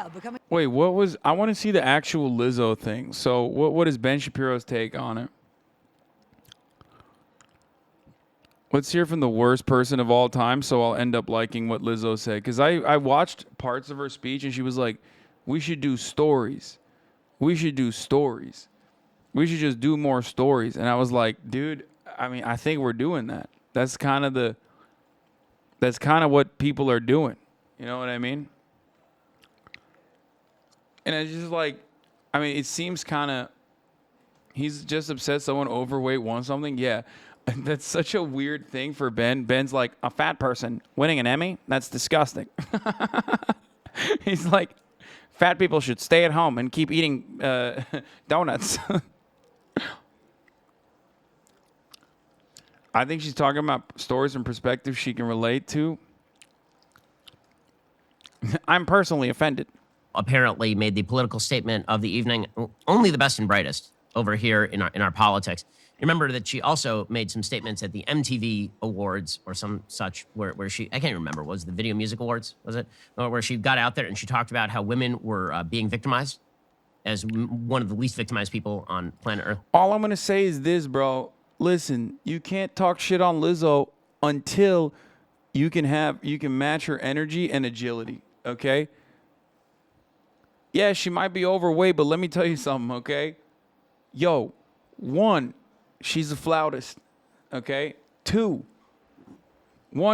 yeah, becoming. Wait, what was? I want to see the actual Lizzo thing. So, what is Ben Shapiro's take on it? Let's hear from the worst person of all time, so I'll end up liking what Lizzo said. Because I watched parts of her speech, and she was like, we should do stories. We should do stories. We should just do more stories. And I was like, dude, I mean, I think we're doing that. That's kind of what people are doing. You know what I mean? And it's just like, I mean, it seems kind of, he's just upset someone overweight won something. Yeah. That's such a weird thing for Ben. Ben's like, a fat person winning an Emmy? That's disgusting. He's like, fat people should stay at home and keep eating donuts. I think she's talking about stories and perspectives she can relate to. I'm personally offended. Apparently made the political statement of the evening. Only the best and brightest over here in our politics. Remember that she also made some statements at the MTV Awards or some such where she, I can't remember, was the Video Music Awards, was it? Where she got out there and she talked about how women were being victimized as one of the least victimized people on planet Earth. All I'm going to say is this, bro. Listen, you can't talk shit on Lizzo until you can match her energy and agility, okay? Yeah, she might be overweight, but let me tell you something, okay? Yo, one, she's a flautist, okay? Two,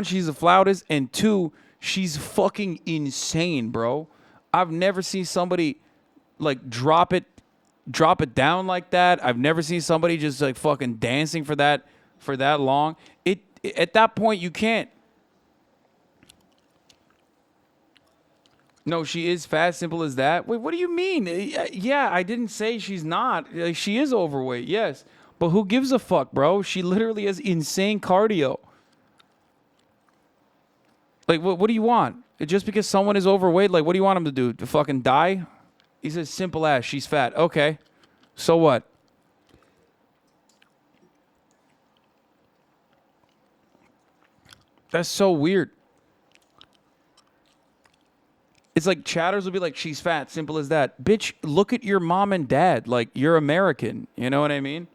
she's a flautist, and two, she's fucking insane, bro. I've never seen somebody like drop it down like that. I've never seen somebody just like fucking dancing for that long. At that point you can't. No, she is fat, simple as that. Wait, what do you mean? Yeah, I didn't say she's not. She is overweight, yes. But who gives a fuck, bro? She literally has insane cardio. Like, what do you want? Just because someone is overweight, like, what do you want them to do? To fucking die? He says, simple as, she's fat. Okay. So what? That's so weird. It's like chatters will be like, she's fat, simple as that. Bitch, look at your mom and dad. Like, you're American. You know what I mean?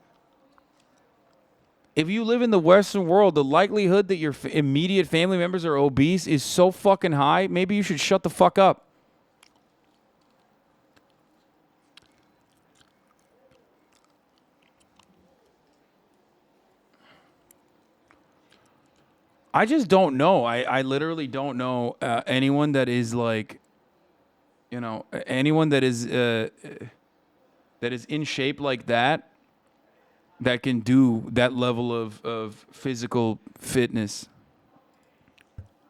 If you live in the Western world, the likelihood that your immediate family members are obese is so fucking high, maybe you should shut the fuck up. I just don't know. I literally don't know anyone that is like, you know, anyone that is in shape like that can do that level of physical fitness.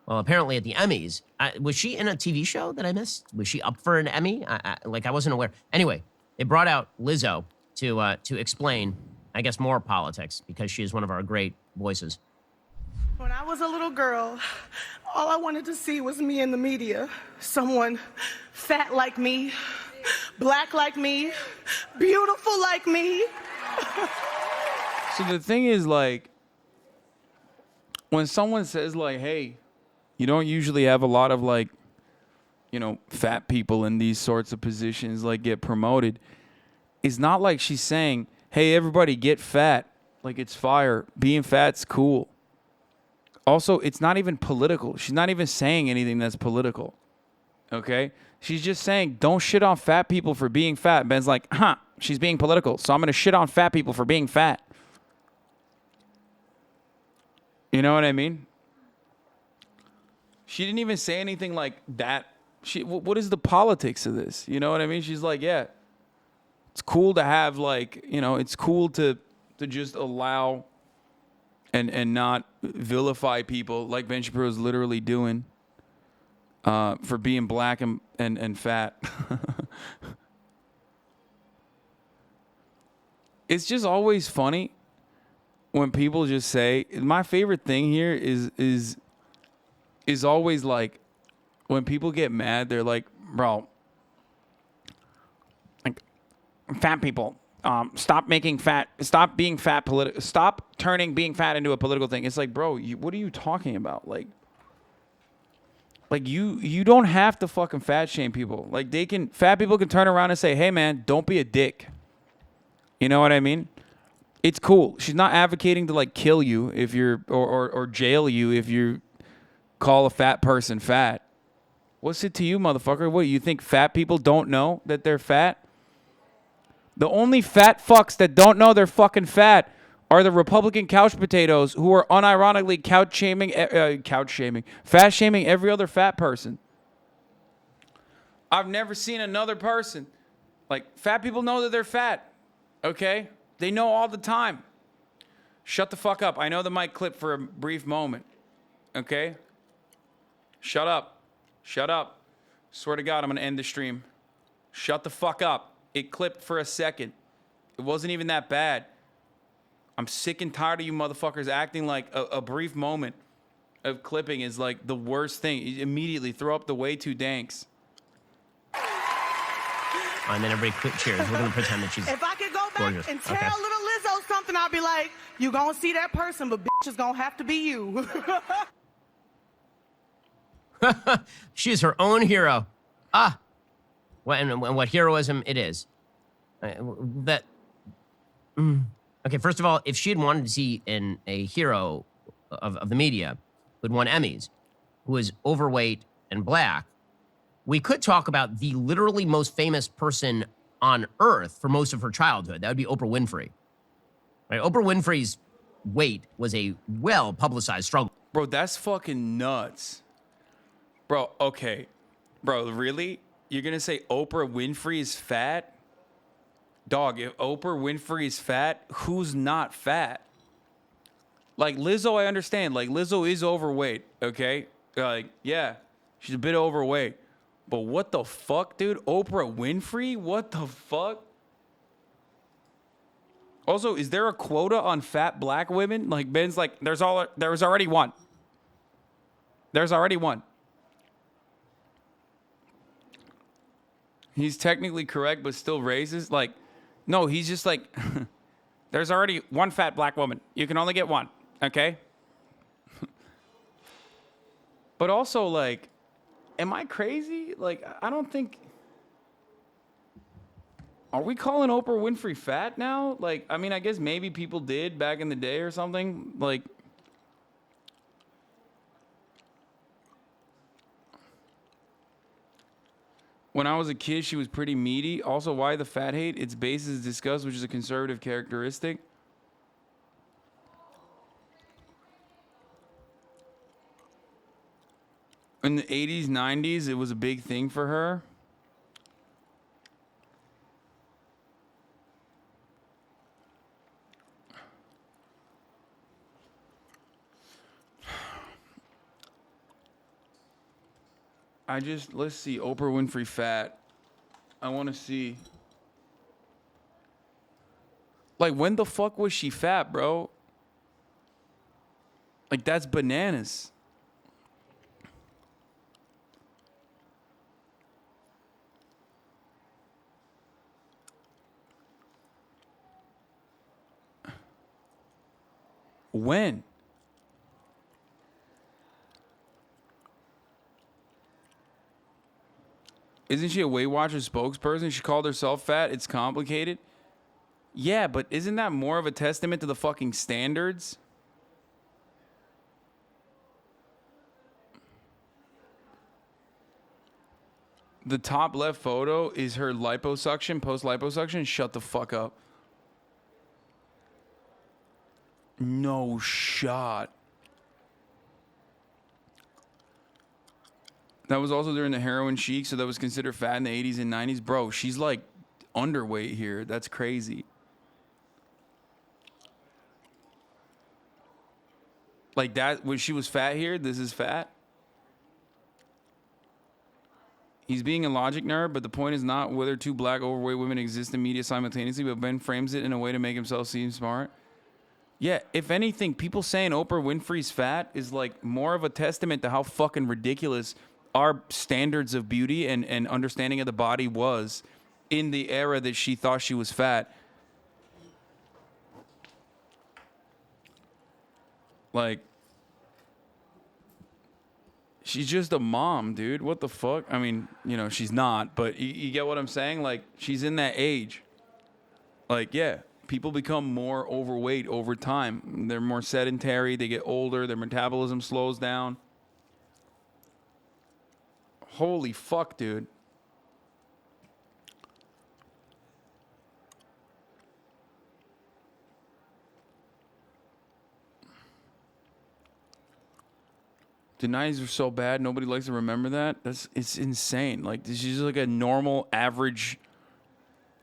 Well, apparently at the Emmys, was she in a TV show that I missed? Was she up for an Emmy? I wasn't aware. Anyway, they brought out Lizzo to explain, I guess, more politics because she is one of our great voices. When I was a little girl, all I wanted to see was me in the media. Someone fat like me, black like me, beautiful like me. So the thing is, like, when someone says, like, hey, you don't usually have a lot of, like, you know, fat people in these sorts of positions, like, get promoted, it's not like she's saying, hey, everybody get fat. Like, it's fire. Being fat's cool. Also, it's not even political. She's not even saying anything that's political. Okay? She's just saying, don't shit on fat people for being fat. Ben's like, she's being political, so I'm going to shit on fat people for being fat. You know what I mean? She didn't even say anything like that. What is the politics of this? You know what I mean? She's like, yeah, it's cool to have, like, you know, it's cool to just allow and not vilify people like Ben Shapiro is literally doing for being black and fat. It's just always funny when people just say, my favorite thing here is always like when people get mad, they're like, bro, like, fat people, stop being fat, stop turning being fat into a political thing. It's like, bro, what are you talking about? Like Like you don't have to fucking fat shame people. Like fat people can turn around and say, "Hey man, don't be a dick." You know what I mean? It's cool. She's not advocating to like kill you if you're or jail you if you call a fat person fat. What's it to you, motherfucker? What, you think fat people don't know that they're fat? The only fat fucks that don't know they're fucking fat are the Republican couch potatoes who are unironically fat shaming every other fat person. I've never seen another person. Like, fat people know that they're fat, okay? They know all the time. Shut the fuck up. I know the mic clipped for a brief moment, okay? Shut up. Shut up. Swear to God, I'm going to end the stream. Shut the fuck up. It clipped for a second. It wasn't even that bad. I'm sick and tired of you motherfuckers acting like a brief moment of clipping is like the worst thing. You immediately throw up the way too danks. And then everybody quick cheers. We're going to pretend that she's If I could go back gorgeous. and tell Okay. little Lizzo something, I'd be like, you gonna see that person, but bitch is gonna have to be you. She is her own hero. Ah. And what heroism it is. Okay, first of all, if she had wanted to see a hero of the media who'd won Emmys, who was overweight and black, we could talk about the literally most famous person on earth for most of her childhood. That would be Oprah Winfrey. Right? Oprah Winfrey's weight was a well-publicized struggle. Bro, that's fucking nuts. Bro, okay. Bro, really? You're going to say Oprah Winfrey is fat? Dog, if Oprah Winfrey is fat, who's not fat? Like, Lizzo, I understand. Like, Lizzo is overweight, okay? Like, yeah, she's a bit overweight. But what the fuck, dude? Oprah Winfrey? What the fuck? Also, is there a quota on fat black women? Like, Ben's like, there's already one. There's already one. He's technically correct, but still racist. Like, no, he's just like, there's already one fat black woman. You can only get one, okay? But also, like, am I crazy? Like, I don't think... Are we calling Oprah Winfrey fat now? Like, I mean, I guess maybe people did back in the day or something. Like... When I was a kid, she was pretty meaty. Also, why the fat hate? Its base is disgust, which is a conservative characteristic. In the 80s, 90s, it was a big thing for her. Let's see, Oprah Winfrey fat. I want to see. Like, when the fuck was she fat, bro? Like, that's bananas. When? Isn't she a Weight Watchers spokesperson? She called herself fat. It's complicated. Yeah, but isn't that more of a testament to the fucking standards? The top left photo is her liposuction, post-liposuction. Shut the fuck up. No shot. That was also during the heroin chic, so that was considered fat in the 80s and 90s. Bro, she's like underweight here. That's crazy. Like that, when she was fat here, this is fat. He's being a logic nerd, but the point is not whether two black overweight women exist in media simultaneously, but Ben frames it in a way to make himself seem smart. Yeah, if anything, people saying Oprah Winfrey's fat is like more of a testament to how fucking ridiculous our standards of beauty and understanding of the body was in the era that she thought she was fat. Like, She's just a mom, dude. What the fuck? I mean, she's not, but you get what I'm saying? Like, she's in that age. Like, yeah, people become more overweight over time. They're more sedentary. They get older. Their metabolism slows down. Holy fuck, dude. Denies are so bad. Nobody likes to remember that. It's insane. Like, she's like a normal, average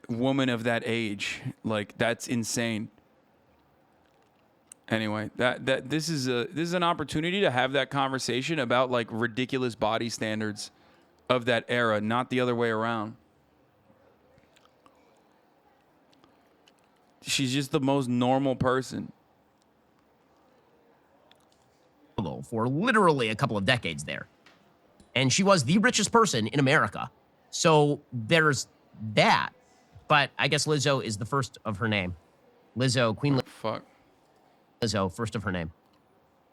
woman of that age. Like, that's insane. Anyway, this is an opportunity to have that conversation about like ridiculous body standards of that era, not the other way around. She's just the most normal person. For literally a couple of decades there. And she was the richest person in America. So there's that. But I guess Lizzo is the first of her name. Lizzo, Queen Fuck. Lizzo, first of her name.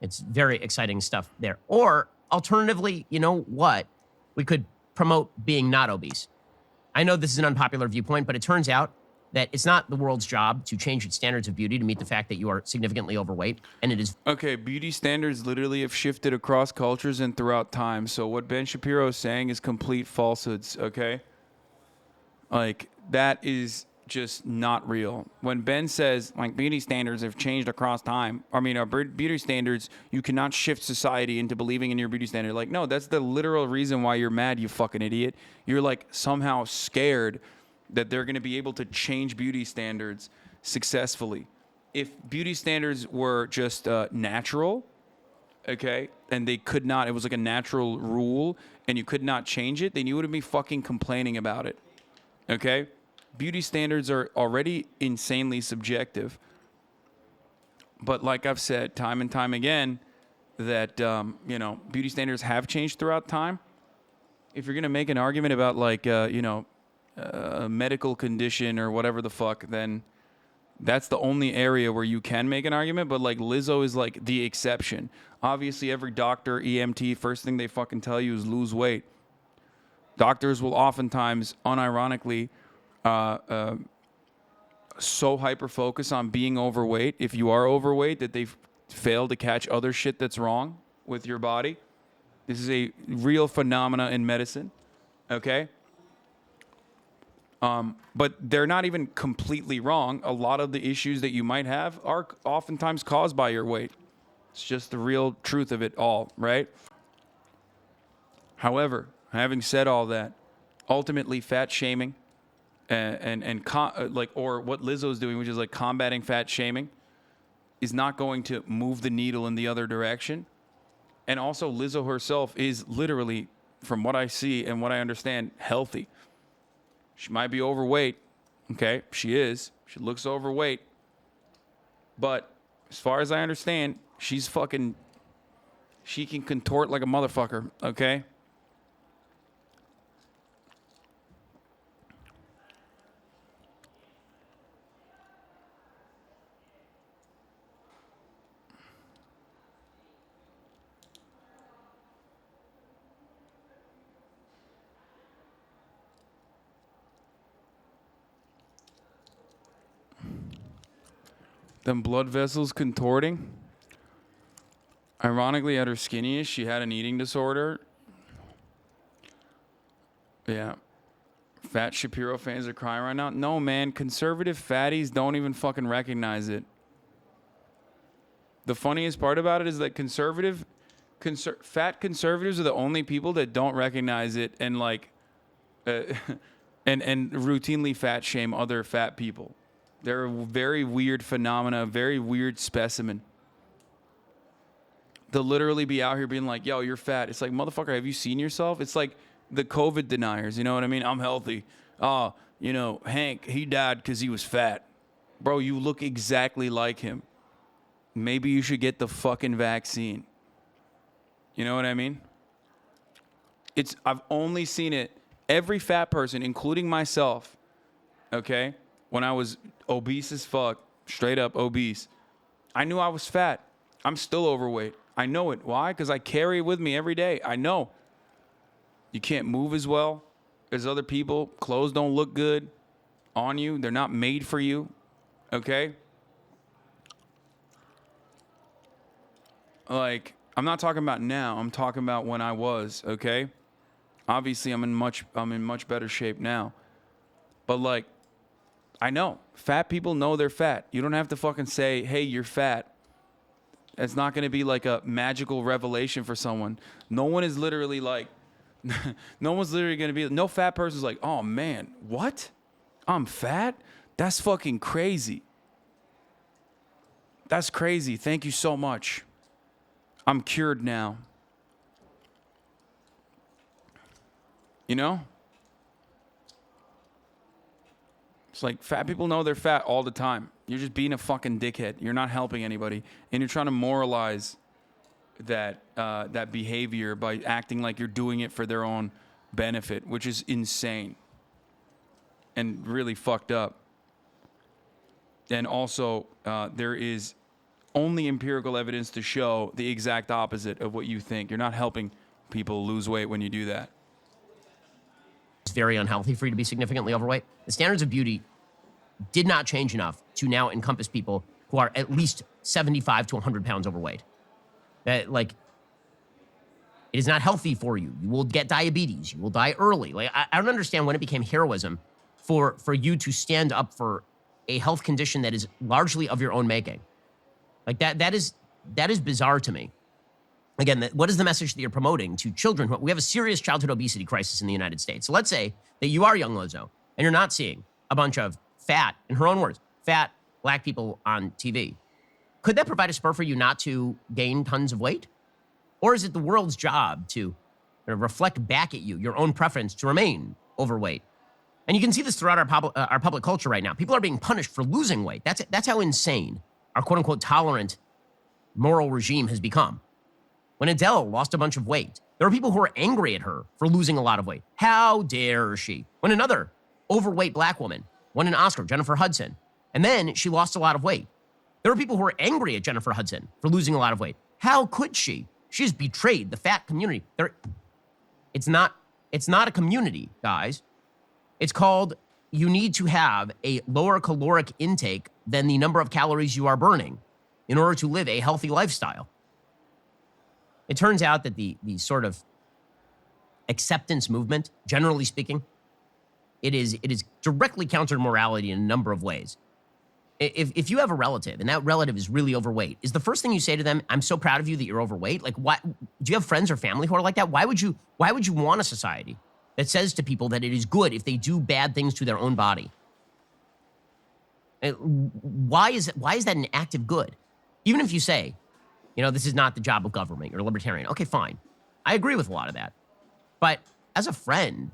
It's very exciting stuff there. Or alternatively, you know what? We could promote being not obese. I know this is an unpopular viewpoint, but it turns out that it's not the world's job to change its standards of beauty to meet the fact that you are significantly overweight. And it is. Okay, beauty standards literally have shifted across cultures and throughout time. So what Ben Shapiro is saying is complete falsehoods, okay? Like, that is just not real. When Ben says, like, beauty standards have changed across time, our beauty standards, you cannot shift society into believing in your beauty standard. Like, no, that's the literal reason why you're mad, you fucking idiot. You're, like, somehow scared that they're going to be able to change beauty standards successfully. If beauty standards were just natural, okay, and they could not, it was like a natural rule, and you could not change it, then you wouldn't be fucking complaining about it, okay? Beauty standards are already insanely subjective. But like I've said time and time again, that, beauty standards have changed throughout time. If you're going to make an argument about, like, a medical condition or whatever the fuck, then that's the only area where you can make an argument. But like, Lizzo is like the exception. Obviously, every doctor, EMT, first thing they fucking tell you is lose weight. Doctors will oftentimes, unironically, so hyper focus on being overweight, if you are overweight, that they fail to catch other shit that's wrong with your body. This is a real phenomena in medicine, okay? But they're not even completely wrong. A lot of the issues that you might have are oftentimes caused by your weight. It's just the real truth of it all, right? However, having said all that, ultimately fat shaming or what Lizzo's doing, which is like combating fat shaming, is not going to move the needle in the other direction. And also, Lizzo herself is literally, from what I see and what I understand, healthy. She might be overweight. Okay, she is. She looks overweight. But as far as I understand, she can contort like a motherfucker, okay? Them blood vessels contorting. Ironically, at her skinniest, she had an eating disorder. Yeah. Fat Shapiro fans are crying right now. No, man. Conservative fatties don't even fucking recognize it. The funniest part about it is that fat conservatives are the only people that don't recognize it and like, and routinely fat shame other fat people. They're a very weird phenomena, a very weird specimen. They'll literally be out here being like, yo, you're fat. It's like, motherfucker, have you seen yourself? It's like the COVID deniers, you know what I mean? I'm healthy. Oh, Hank, he died because he was fat. Bro, you look exactly like him. Maybe you should get the fucking vaccine. You know what I mean? I've only seen it, every fat person, including myself, okay? When I was obese as fuck, straight up obese, I knew I was fat. I'm still overweight. I know it. Why? Because I carry it with me every day. I know you can't move as well as other people. Clothes don't look good on you. They're not made for you. Okay? Like, I'm not talking about now. I'm talking about when I was, okay? Obviously, I'm in much better shape now. But like, I know fat people know they're fat. You don't have to fucking say, "Hey, you're fat." It's not going to be like a magical revelation for someone. No one is literally like, no one's literally going to be, no fat person's like, "Oh man, what? I'm fat? That's fucking crazy. That's crazy. Thank you so much. I'm cured now." You know? It's like fat people know they're fat all the time. You're just being a fucking dickhead. You're not helping anybody. And you're trying to moralize that that behavior by acting like you're doing it for their own benefit, which is insane and really fucked up. And also, there is only empirical evidence to show the exact opposite of what you think. You're not helping people lose weight when you do that. It's very unhealthy for you to be significantly overweight. The standards of beauty did not change enough to now encompass people who are at least 75 to 100 pounds overweight. That, like, it is not healthy for you. You will get diabetes. You will die early. Like, I don't understand when it became heroism for you to stand up for a health condition that is largely of your own making. Like, that is bizarre to me. Again, what is the message that you're promoting to children? We have a serious childhood obesity crisis in the United States. So let's say that you are young Lizzo and you're not seeing a bunch of fat, in her own words, fat black people on TV. Could that provide a spur for you not to gain tons of weight? Or is it the world's job to reflect back at you your own preference to remain overweight? And you can see this throughout our public culture right now. People are being punished for losing weight. That's how insane our quote-unquote tolerant moral regime has become. When Adele lost a bunch of weight, there were people who were angry at her for losing a lot of weight. How dare she? When another overweight black woman won an Oscar, Jennifer Hudson, and then she lost a lot of weight, there were people who were angry at Jennifer Hudson for losing a lot of weight. How could she? She's betrayed the fat community. It's not a community, guys. It's called, you need to have a lower caloric intake than the number of calories you are burning in order to live a healthy lifestyle. It turns out that the sort of acceptance movement, generally speaking, it is directly counter to morality in a number of ways. If you have a relative and that relative is really overweight, is the first thing you say to them, "I'm so proud of you that you're overweight"? Like, why do you have friends or family who are like that? Why would you want a society that says to people that it is good if they do bad things to their own body? Why is that an act of good? Even if you say, this is not the job of government, you're a libertarian. Okay, fine. I agree with a lot of that. But as a friend,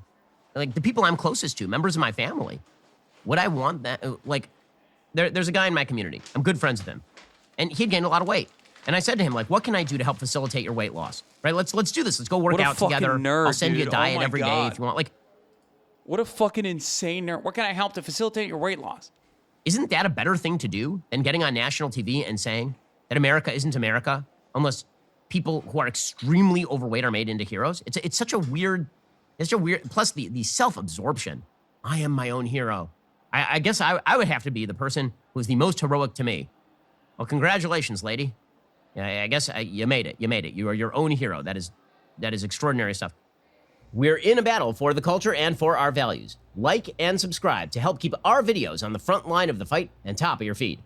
like the people I'm closest to, members of my family, would I want that? Like, there's a guy in my community. I'm good friends with him. And he'd gained a lot of weight. And I said to him, like, what can I do to help facilitate your weight loss? Right? Let's do this. Let's go work out together. Nerd, I'll send you a diet every day if you want. Like, what a fucking insane nerd. What can I help to facilitate your weight loss? Isn't that a better thing to do than getting on national TV and saying that America isn't America unless people who are extremely overweight are made into heroes? It's such a weird, plus the self-absorption. I am my own hero. I guess I would have to be the person who is the most heroic to me. Well, congratulations, lady. I guess you made it. You made it. You are your own hero. That is extraordinary stuff. We're in a battle for the culture and for our values. Like and subscribe to help keep our videos on the front line of the fight and top of your feed.